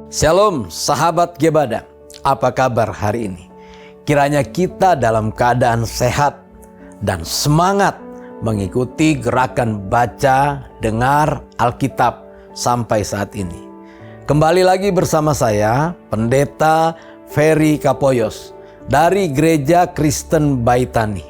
Shalom sahabat Gebada, apa kabar hari ini? Kiranya kita dalam keadaan sehat dan semangat mengikuti gerakan baca, dengar Alkitab sampai saat ini. Kembali lagi bersama saya, Pendeta Ferry Kapoyos dari Gereja Kristen Baitani.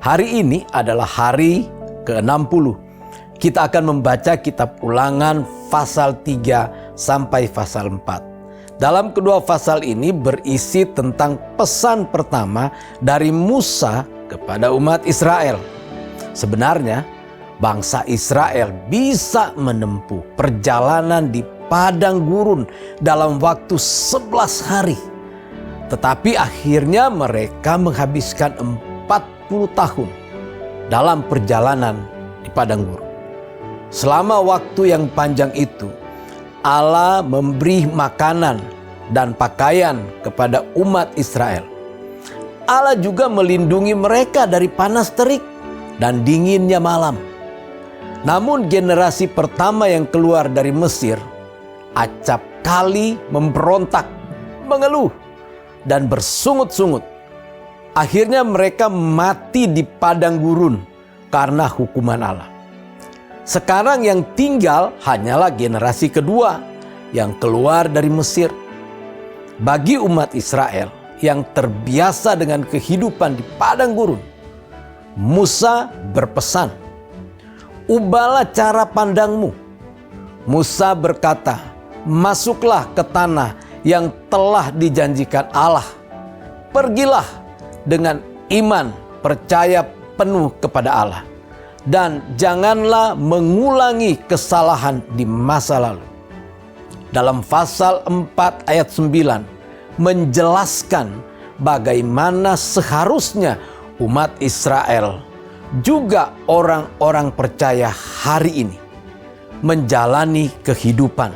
Hari ini adalah hari ke-60. Kita akan membaca kitab Ulangan pasal 3 sampai pasal 4. Dalam kedua pasal ini berisi tentang pesan pertama dari Musa kepada umat Israel. Sebenarnya bangsa Israel bisa menempuh perjalanan di padang gurun dalam waktu 11 hari. Tetapi akhirnya mereka menghabiskan 40 tahun dalam perjalanan di padang gurun. Selama waktu yang panjang itu, Allah memberi makanan dan pakaian kepada umat Israel. Allah juga melindungi mereka dari panas terik dan dinginnya malam. Namun generasi pertama yang keluar dari Mesir acap kali memberontak, mengeluh, dan bersungut-sungut. Akhirnya mereka mati di padang gurun karena hukuman Allah. Sekarang yang tinggal hanyalah generasi kedua yang keluar dari Mesir. Bagi umat Israel yang terbiasa dengan kehidupan di padang gurun, Musa berpesan, "Ubahlah cara pandangmu." Musa berkata, "Masuklah ke tanah yang telah dijanjikan Allah. Pergilah dengan iman, percaya penuh kepada Allah. Dan janganlah mengulangi kesalahan di masa lalu." Dalam pasal 4 ayat 9 menjelaskan bagaimana seharusnya umat Israel, juga orang-orang percaya hari ini, menjalani kehidupan,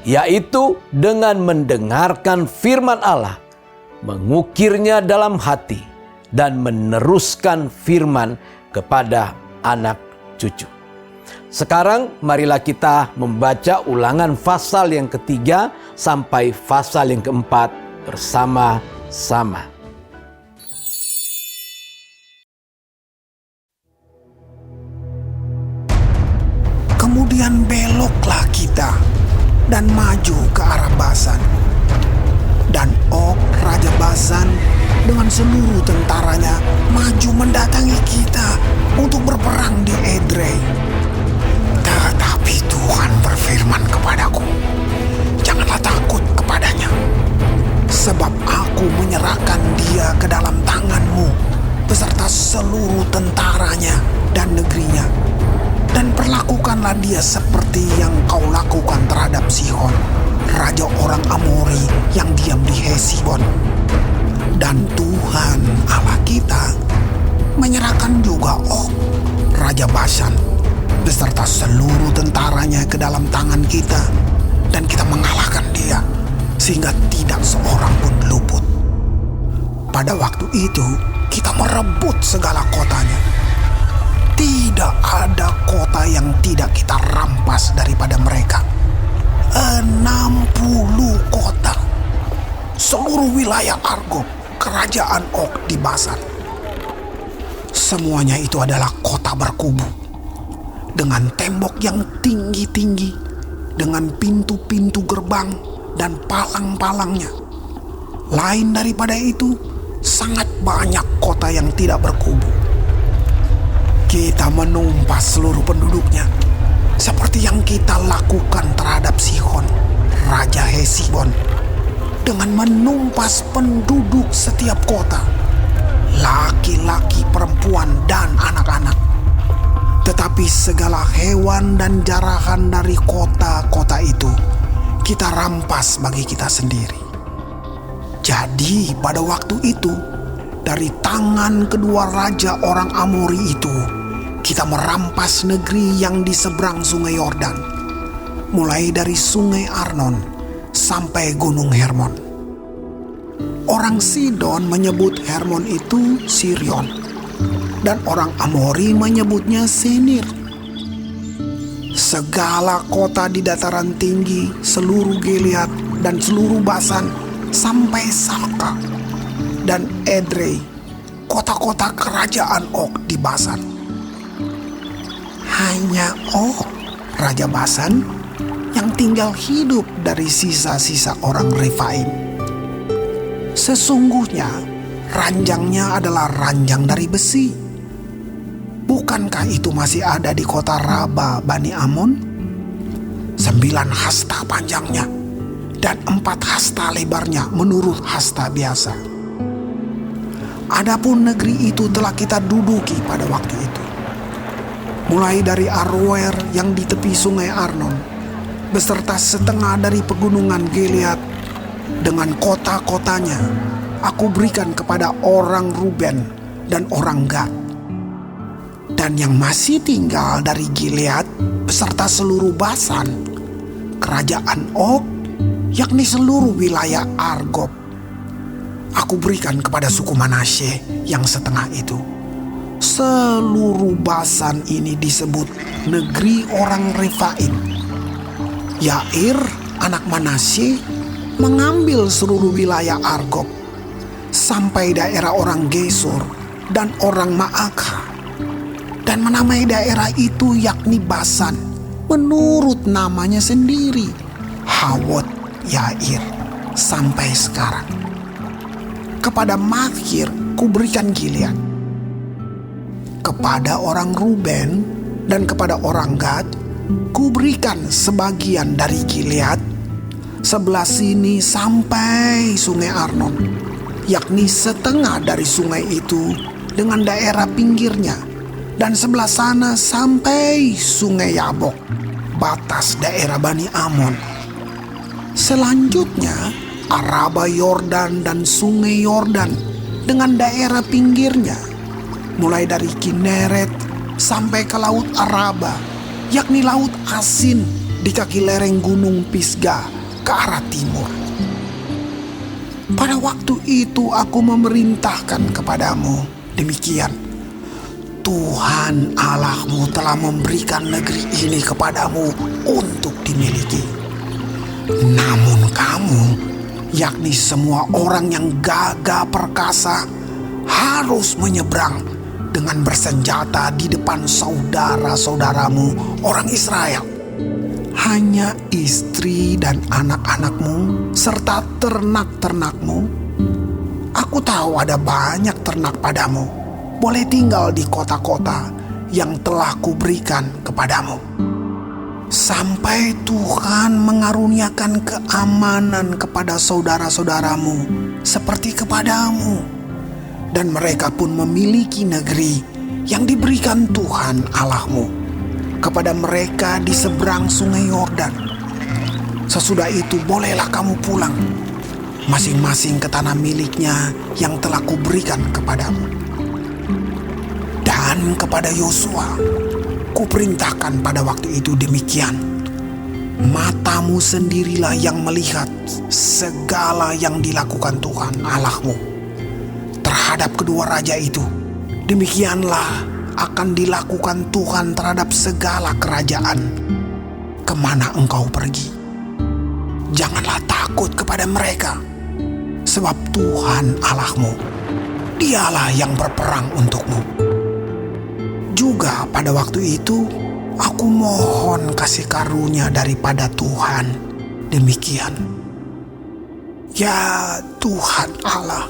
yaitu dengan mendengarkan firman Allah, mengukirnya dalam hati, dan meneruskan firman kepada anak cucu. Sekarang marilah kita membaca Ulangan pasal yang ketiga sampai pasal yang keempat bersama-sama. Kemudian beloklah kita dan maju ke arah Basan. Dan Og, Raja Basan, dengan seluruh tentaranya maju mendatangi kita untuk berperang di Edrei. Tetapi Tuhan berfirman kepadaku, "Janganlah takut kepadanya, sebab aku menyerahkan dia ke dalam tanganmu beserta seluruh tentaranya dan negerinya. Dan perlakukanlah dia seperti yang kau lakukan terhadap Sihon, raja orang Amori yang diam di Hesibon." Dan Tuhan Allah kita menyerahkan juga Og, Raja Basan, beserta seluruh tentaranya ke dalam tangan kita. Dan kita mengalahkan dia, sehingga tidak seorang pun luput. Pada waktu itu kita merebut segala kotanya. Tidak ada kota yang tidak kita rampas daripada mereka. 60 kota. Seluruh wilayah Argob, kerajaan Og di Basan. Semuanya itu adalah kota berkubu, dengan tembok yang tinggi-tinggi, dengan pintu-pintu gerbang dan palang-palangnya. Lain daripada itu, sangat banyak kota yang tidak berkubu. Kita menumpas seluruh penduduknya, seperti yang kita lakukan terhadap Sihon, Raja Hesibon, dengan menumpas penduduk setiap kota, laki-laki, perempuan, dan anak-anak. Tetapi segala hewan dan jarahan dari kota-kota itu kita rampas bagi kita sendiri. Jadi pada waktu itu, dari tangan kedua raja orang Amori itu, kita merampas negeri yang di seberang sungai Yordan, mulai dari sungai Arnon sampai gunung Hermon. Orang Sidon menyebut Hermon itu Sirion, dan orang Amori menyebutnya Senir. segala kota di dataran tinggi, seluruh Gilead dan seluruh Basan, sampai Salka dan Edrei, kota-kota kerajaan Og di Basan. Hanya Og, raja Basan, yang tinggal hidup dari sisa-sisa orang Refaim. Sesungguhnya ranjangnya adalah ranjang dari besi. Bukankah itu masih ada di kota Raba Bani Amon? 9 hasta panjangnya dan 4 hasta lebarnya menurut hasta biasa. Adapun negeri itu telah kita duduki pada waktu itu. Mulai dari Aroer yang di tepi sungai Arnon, beserta setengah dari pegunungan Gilead dengan kota-kotanya, aku berikan kepada orang Ruben dan orang Gad. Dan yang masih tinggal dari Gilead beserta seluruh Basan, kerajaan Og, yakni seluruh wilayah Argob, aku berikan kepada suku Manasye yang setengah itu. Seluruh Basan ini disebut negeri orang Refaim. Yair, anak Manasye, mengambil seluruh wilayah Argob sampai daerah orang Gesur dan orang Maakha, dan menamai daerah itu yakni Basan menurut namanya sendiri, Hawot Yair, sampai sekarang. Kepada Makir kuberikan Gilead. Kepada orang Ruben dan kepada orang Gad kuberikan sebagian dari Gilead, sebelah sini sampai sungai Arnon, yakni setengah dari sungai itu dengan daerah pinggirnya, dan sebelah sana sampai sungai Yabok, batas daerah Bani Amon. Selanjutnya Araba Yordan dan sungai Yordan dengan daerah pinggirnya, mulai dari Kineret sampai ke laut Araba, yakni laut Asin di kaki lereng gunung Pisgah ke arah timur. Pada waktu itu aku memerintahkan kepadamu demikian: Tuhan Allahmu telah memberikan negeri ini kepadamu untuk dimiliki. Namun kamu, yakni semua orang yang gagah perkasa, harus menyeberang dengan bersenjata di depan saudara-saudaramu orang Israel. Hanya istri dan anak-anakmu serta ternak-ternakmu. Aku tahu ada banyak ternak padamu, boleh tinggal di kota-kota yang telah kuberikan kepadamu. Sampai Tuhan mengaruniakan keamanan kepada saudara-saudaramu seperti kepadamu, dan mereka pun memiliki negeri yang diberikan Tuhan Allahmu kepada mereka di seberang sungai Yordan. Sesudah itu bolehlah kamu pulang, masing-masing ke tanah miliknya yang telah kuberikan kepadamu. Dan kepada Yosua kuperintahkan pada waktu itu demikian: matamu sendirilah yang melihat segala yang dilakukan Tuhan Allahmu terhadap kedua raja itu. Demikianlah akan dilakukan Tuhan terhadap segala kerajaan kemana engkau pergi. Janganlah takut kepada mereka, sebab Tuhan Allahmu, Dialah yang berperang untukmu. Juga pada waktu itu aku mohon kasih karunia daripada Tuhan demikian: ya Tuhan Allah,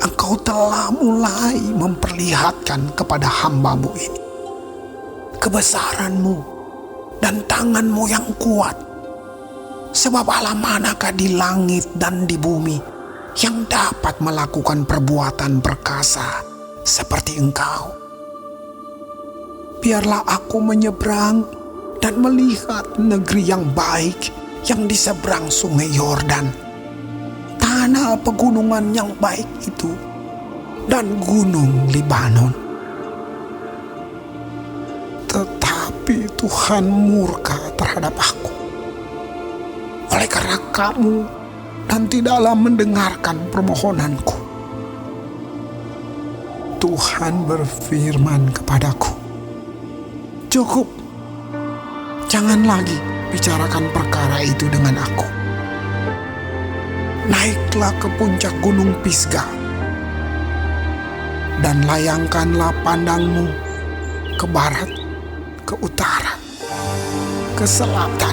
Engkau telah mulai memperlihatkan kepada hamba-Mu ini kebesaran-Mu dan tangan-Mu yang kuat. Sebab Allah manakah di langit dan di bumi yang dapat melakukan perbuatan perkasa seperti Engkau? Biarlah aku menyeberang dan melihat negeri yang baik yang di seberang sungai Yordan, tanah pegunungan yang baik itu, dan gunung Libanon. Tetapi Tuhan murka terhadap aku oleh karena kamu dan tidaklah mendengarkan permohonanku. Tuhan berfirman kepadaku, cukup, jangan lagi bicarakan perkara itu dengan aku. Naiklah ke puncak gunung Pisga dan layangkanlah pandangmu ke barat, ke utara, ke selatan,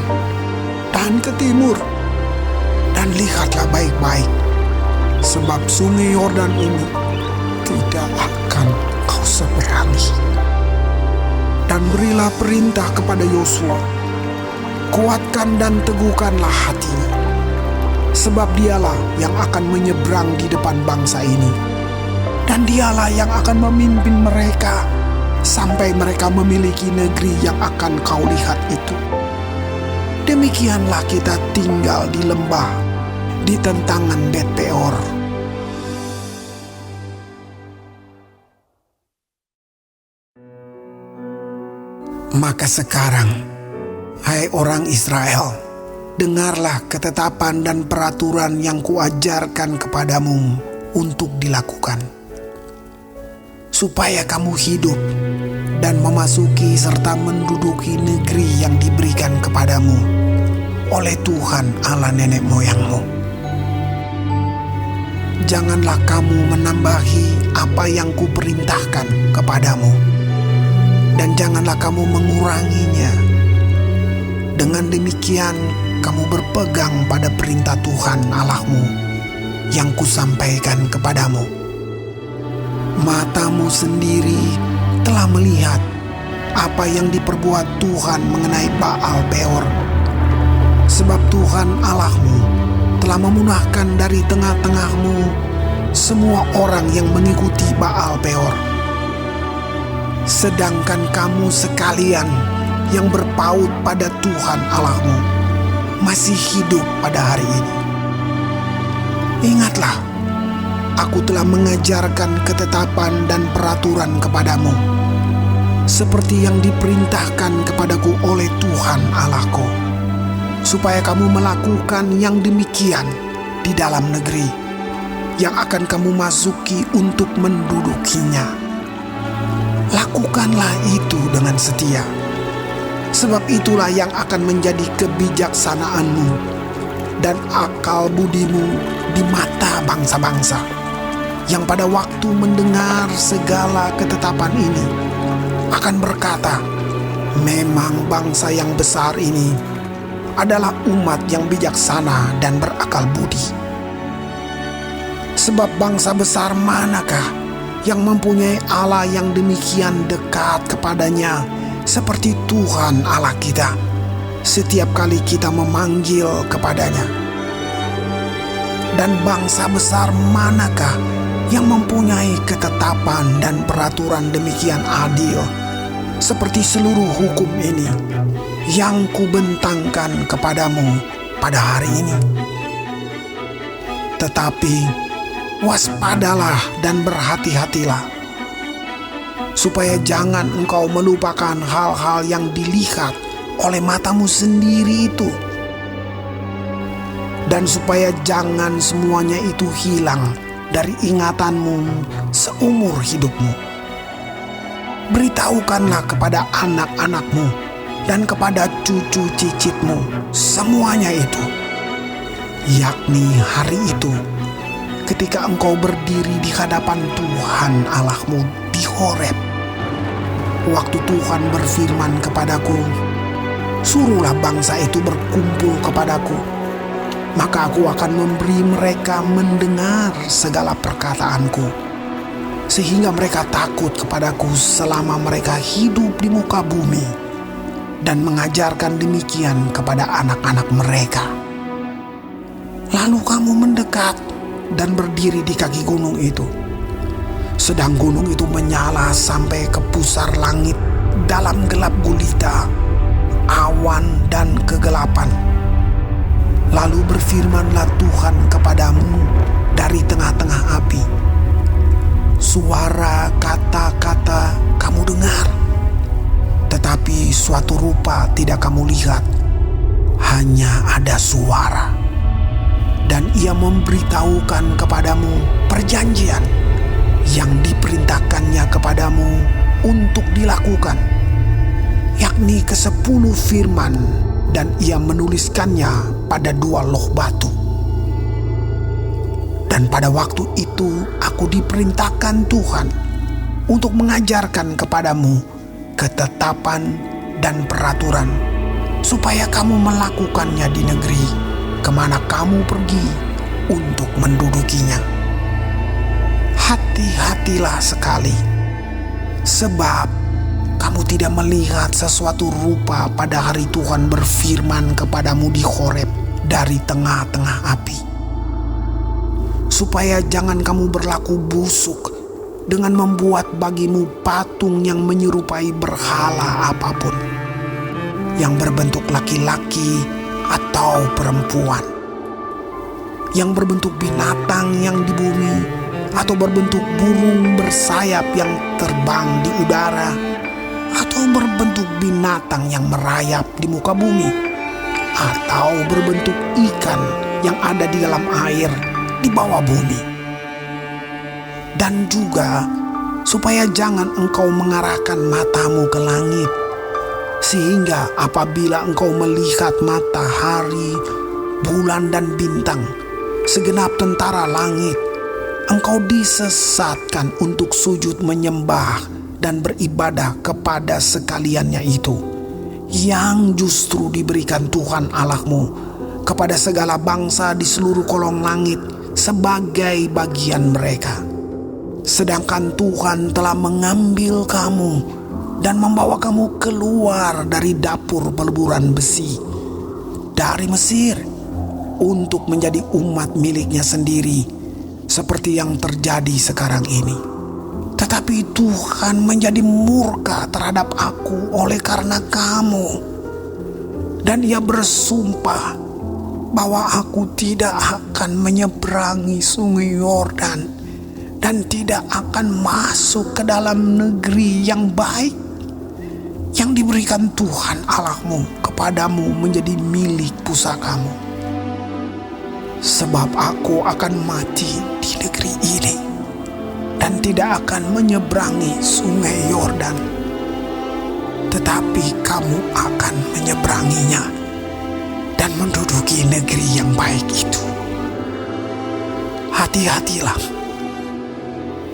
dan ke timur. Dan lihatlah baik-baik, sebab sungai Yordan ini tidak akan kau seberangi. Dan berilah perintah kepada Yosua, kuatkan dan teguhkanlah hatinya, sebab dialah yang akan menyeberang di depan bangsa ini, dan dialah yang akan memimpin mereka sampai mereka memiliki negeri yang akan kau lihat itu. Demikianlah kita tinggal di lembah, di tentangan Bet Peor. Maka sekarang, hai orang Israel, dengarlah ketetapan dan peraturan yang kuajarkan kepadamu untuk dilakukan, supaya kamu hidup dan memasuki serta menduduki negeri yang diberikan kepadamu oleh Tuhan Allah nenek moyangmu. Janganlah kamu menambahi apa yang kuperintahkan kepadamu, dan janganlah kamu menguranginya. Dengan demikian kamu berpegang pada perintah Tuhan Allahmu yang kusampaikan kepadamu. Matamu sendiri telah melihat apa yang diperbuat Tuhan mengenai Baal Peor, sebab Tuhan Allahmu telah memunahkan dari tengah-tengahmu semua orang yang mengikuti Baal Peor. Sedangkan kamu sekalian yang berpaut pada Tuhan Allahmu masih hidup pada hari ini. Ingatlah, aku telah mengajarkan ketetapan dan peraturan kepadamu, seperti yang diperintahkan kepadaku oleh Tuhan Allahku, supaya kamu melakukan yang demikian di dalam negeri yang akan kamu masuki untuk mendudukinya. Lakukanlah itu dengan setia, sebab itulah yang akan menjadi kebijaksanaanmu dan akal budimu di mata bangsa-bangsa, yang pada waktu mendengar segala ketetapan ini akan berkata, memang bangsa yang besar ini adalah umat yang bijaksana dan berakal budi. Sebab bangsa besar manakah yang mempunyai Allah yang demikian dekat kepadanya seperti Tuhan Allah kita setiap kali kita memanggil kepadanya? Dan bangsa besar manakah yang mempunyai ketetapan dan peraturan demikian adil seperti seluruh hukum ini yang kubentangkan kepadamu pada hari ini? Tetapi waspadalah dan berhati-hatilah, supaya jangan engkau melupakan hal-hal yang dilihat oleh matamu sendiri itu, dan supaya jangan semuanya itu hilang dari ingatanmu seumur hidupmu. Beritahukanlah kepada anak-anakmu dan kepada cucu cicitmu semuanya itu, yakni hari itu ketika engkau berdiri di hadapan Tuhan Allahmu di Horeb, waktu Tuhan berfirman kepadaku, suruhlah bangsa itu berkumpul kepadaku, maka aku akan memberi mereka mendengar segala perkataanku, sehingga mereka takut kepadaku selama mereka hidup di muka bumi, dan mengajarkan demikian kepada anak-anak mereka. Lalu kamu mendekat dan berdiri di kaki gunung itu, sedang gunung itu menyala sampai ke pusar langit dalam gelap gulita, awan dan kegelapan. Lalu berfirmanlah Tuhan kepadamu dari tengah-tengah api, suara kata-kata kamu dengar, tetapi suatu rupa tidak kamu lihat, hanya ada suara. Dan ia memberitahukan kepadamu perjanjian yang diperintahkannya kepadamu untuk dilakukan, yakni yakni ke-10 firman, dan ia menuliskannya pada 2 loh batu. Dan pada waktu itu aku diperintahkan Tuhan untuk mengajarkan kepadamu ketetapan dan peraturan, supaya kamu melakukannya di negeri kemana kamu pergi untuk mendudukinya. Hati-hatilah sekali, sebab kamu tidak melihat sesuatu rupa pada hari Tuhan berfirman kepadamu di Horeb dari tengah-tengah api. Supaya jangan kamu berlaku busuk dengan membuat bagimu patung yang menyerupai berhala apapun, yang berbentuk laki-laki atau perempuan, yang berbentuk binatang yang di bumi, atau berbentuk burung bersayap yang terbang di udara, atau berbentuk binatang yang merayap di muka bumi, atau berbentuk ikan yang ada di dalam air di bawah bumi. Dan juga supaya jangan engkau mengarahkan matamu ke langit, sehingga apabila engkau melihat matahari, bulan dan bintang, segenap tentara langit, engkau disesatkan untuk sujud menyembah dan beribadah kepada sekaliannya itu, yang justru diberikan Tuhan Allahmu kepada segala bangsa di seluruh kolong langit sebagai bagian mereka. Sedangkan Tuhan telah mengambil kamu dan membawa kamu keluar dari dapur peleburan besi dari Mesir untuk menjadi umat miliknya sendiri, seperti yang terjadi sekarang ini. Tetapi Tuhan menjadi murka terhadap aku oleh karena kamu, dan Ia bersumpah bahwa aku tidak akan menyeberangi sungai Yordan dan tidak akan masuk ke dalam negeri yang baik yang diberikan Tuhan Allahmu kepadamu menjadi milik pusakamu. Sebab aku akan mati di negeri ini dan tidak akan menyeberangi sungai Yordan, tetapi kamu akan menyeberanginya dan menduduki negeri yang baik itu. Hati-hatilah,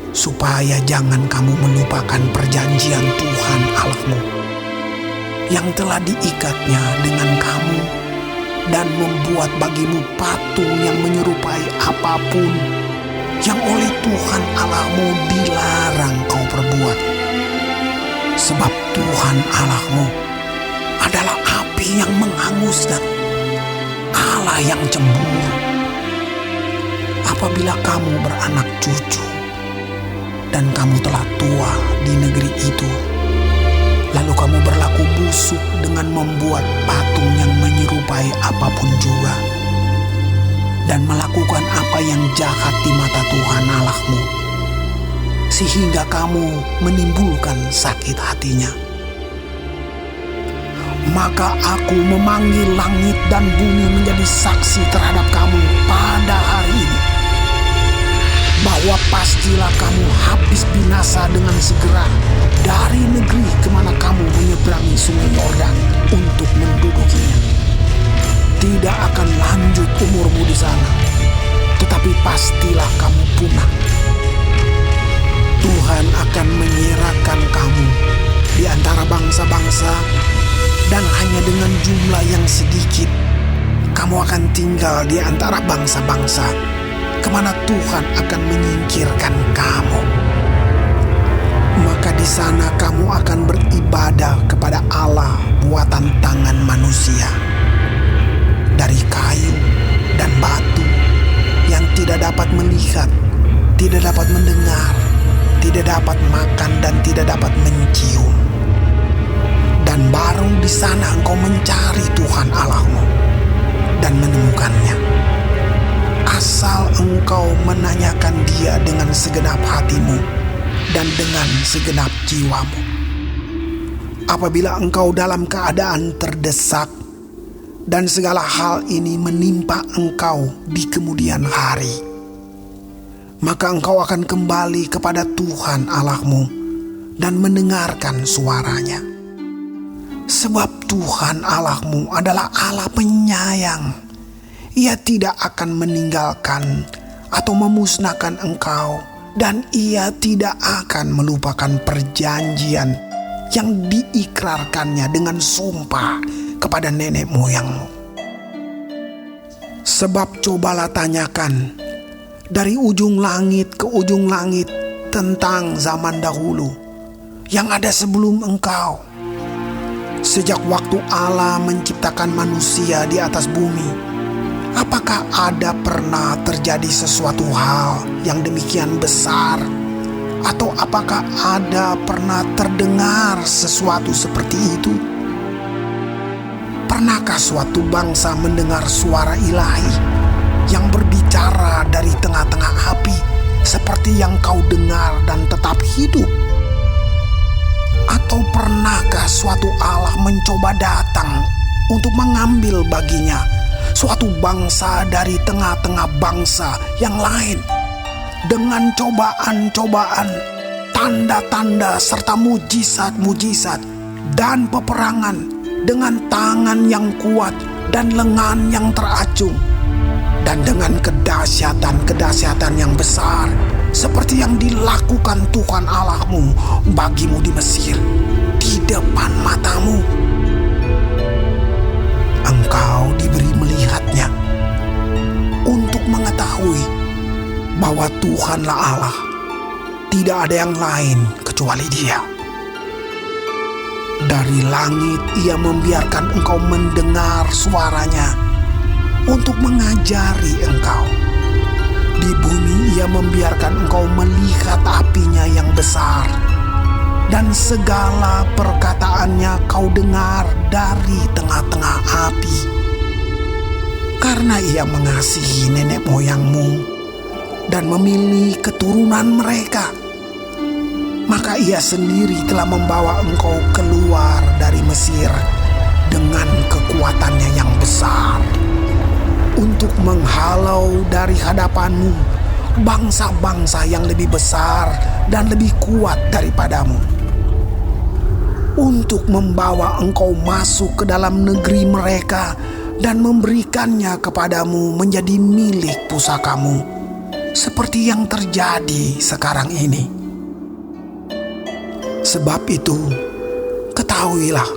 supaya jangan kamu melupakan perjanjian Tuhan Allahmu yang telah diikatnya dengan kamu, dan membuat bagimu patung yang menyerupai apapun yang oleh Tuhan Allahmu dilarang kau perbuat. Sebab Tuhan Allahmu adalah api yang menghanguskan, Allah yang cemburu. Apabila kamu beranak cucu dan kamu telah tua di negeri itu, lalu kamu berlaku busuk dengan membuat patung yang menyerupai apapun juga, dan melakukan apa yang jahat di mata Tuhan Allahmu, sehingga kamu menimbulkan sakit hatinya, maka aku memanggil langit dan bumi menjadi saksi terhadap kamu pada hari ini, bahwa pastilah kamu habis binasa dengan segera dari negeri kemana kamu menyeberangi sungai Yordan untuk mendudukinya. Tidak akan lanjut umurmu di sana, tetapi pastilah kamu punah. Tuhan akan menyerahkan kamu di antara bangsa-bangsa, dan hanya dengan jumlah yang sedikit kamu akan tinggal di antara bangsa-bangsa kemana Tuhan akan menyingkirkan kamu. Maka di sana kamu akan beribadah kepada Allah buatan tangan manusia, dari kayu dan batu, yang tidak dapat melihat, tidak dapat mendengar, tidak dapat makan, dan tidak dapat mencium. Dan baru di sana engkau mencari Tuhan Allahmu dan menemukannya, asal engkau menanyakan Dia dengan segenap hatimu dan dengan segenap jiwamu. Apabila engkau dalam keadaan terdesak dan segala hal ini menimpa engkau di kemudian hari, maka engkau akan kembali kepada Tuhan Allahmu dan mendengarkan suaranya. Sebab Tuhan Allahmu adalah Allah penyayang. Ia tidak akan meninggalkan atau memusnahkan engkau, dan Ia tidak akan melupakan perjanjian yang diikrarkannya dengan sumpah kepada nenek moyangmu. Sebab cobalah tanyakan dari ujung langit ke ujung langit tentang zaman dahulu yang ada sebelum engkau. Sejak waktu Allah menciptakan manusia di atas bumi, apakah ada pernah terjadi sesuatu hal yang demikian besar? Atau apakah ada pernah terdengar sesuatu seperti itu? Pernahkah suatu bangsa mendengar suara ilahi yang berbicara dari tengah-tengah api seperti yang kau dengar dan tetap hidup? Atau pernahkah suatu Allah mencoba datang untuk mengambil baginya suatu bangsa dari tengah-tengah bangsa yang lain dengan cobaan-cobaan, tanda-tanda serta mujizat-mujizat dan peperangan, dengan tangan yang kuat dan lengan yang teracung, dan dengan kedahsyatan-kedahsyatan yang besar seperti yang dilakukan Tuhan Allahmu bagimu di Mesir, di depan matamu. Engkau diberi melihatnya untuk mengetahui bahwa Tuhanlah Allah, tidak ada yang lain kecuali Dia. Dari langit Ia membiarkan engkau mendengar suaranya untuk mengajari engkau. Di bumi Ia membiarkan engkau melihat apinya yang besar, dan segala perkataannya kau dengar dari tengah-tengah api. Karena Ia mengasihi nenek moyangmu dan memilih keturunan mereka, maka Ia sendiri telah membawa engkau keluar dari Mesir dengan kekuatannya yang besar, untuk menghalau dari hadapanmu bangsa-bangsa yang lebih besar dan lebih kuat daripadamu, untuk membawa engkau masuk ke dalam negeri mereka dan memberikannya kepadamu menjadi milik pusakamu, seperti yang terjadi sekarang ini. Sebab itu, ketahuilah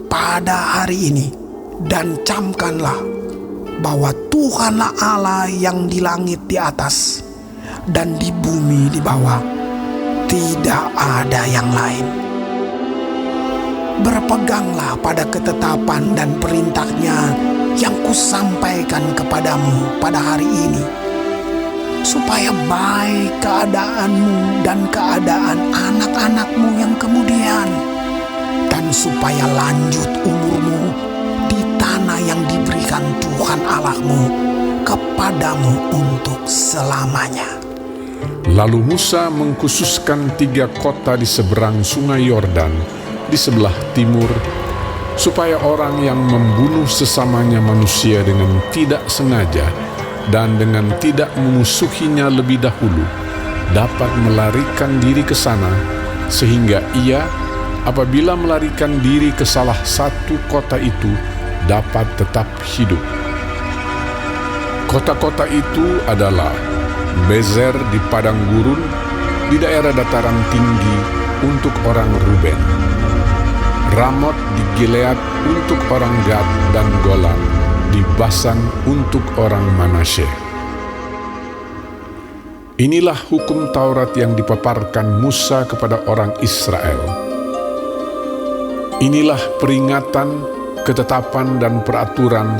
pada hari ini dan camkanlah bahwa Tuhanlah Allah yang di langit di atas dan di bumi di bawah, tidak ada yang lain. Berpeganglah pada ketetapan dan perintahnya yang kusampaikan kepadamu pada hari ini, supaya baik keadaanmu dan keadaan anak-anakmu yang kemudian, dan supaya lanjut umurmu di tanah yang diberikan Tuhan Allahmu kepadamu untuk selamanya. Lalu Musa mengkhususkan 3 kota di seberang sungai Yordan di sebelah timur, supaya orang yang membunuh sesamanya manusia dengan tidak sengaja dan dengan tidak memusuhinya lebih dahulu dapat melarikan diri ke sana, sehingga ia apabila melarikan diri ke salah satu kota itu dapat tetap hidup. Kota-kota itu adalah Bezer di padang gurun di daerah dataran tinggi untuk orang Ruben, Ramot di Gilead untuk orang Gad, dan Golan di Basan untuk orang Manasye. Inilah hukum Taurat yang dipaparkan Musa kepada orang Israel. Inilah peringatan, ketetapan, dan peraturan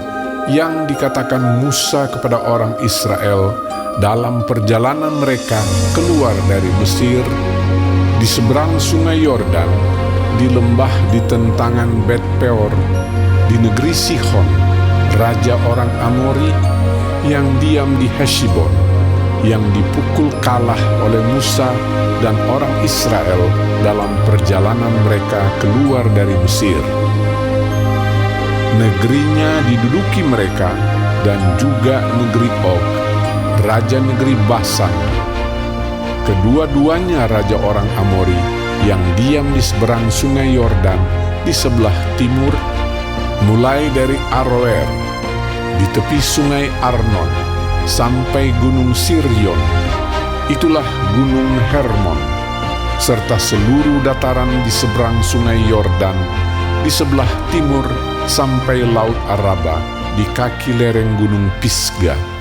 yang dikatakan Musa kepada orang Israel dalam perjalanan mereka keluar dari Mesir, di seberang sungai Yordan, di lembah di tentangan Bet Peor, di negeri Sihon, raja orang Amori, yang diam di Heshbon, yang dipukul kalah oleh Musa dan orang Israel dalam perjalanan mereka keluar dari Mesir. Negerinya diduduki mereka, dan juga negeri Og, raja negeri Basan. Kedua-duanya raja orang Amori yang diam di seberang sungai Yordan di sebelah timur, mulai dari Aroer, di tepi sungai Arnon, sampai gunung Sirion, itulah gunung Hermon, serta seluruh dataran di seberang sungai Yordan, di sebelah timur sampai Laut Araba, di kaki lereng gunung Pisga.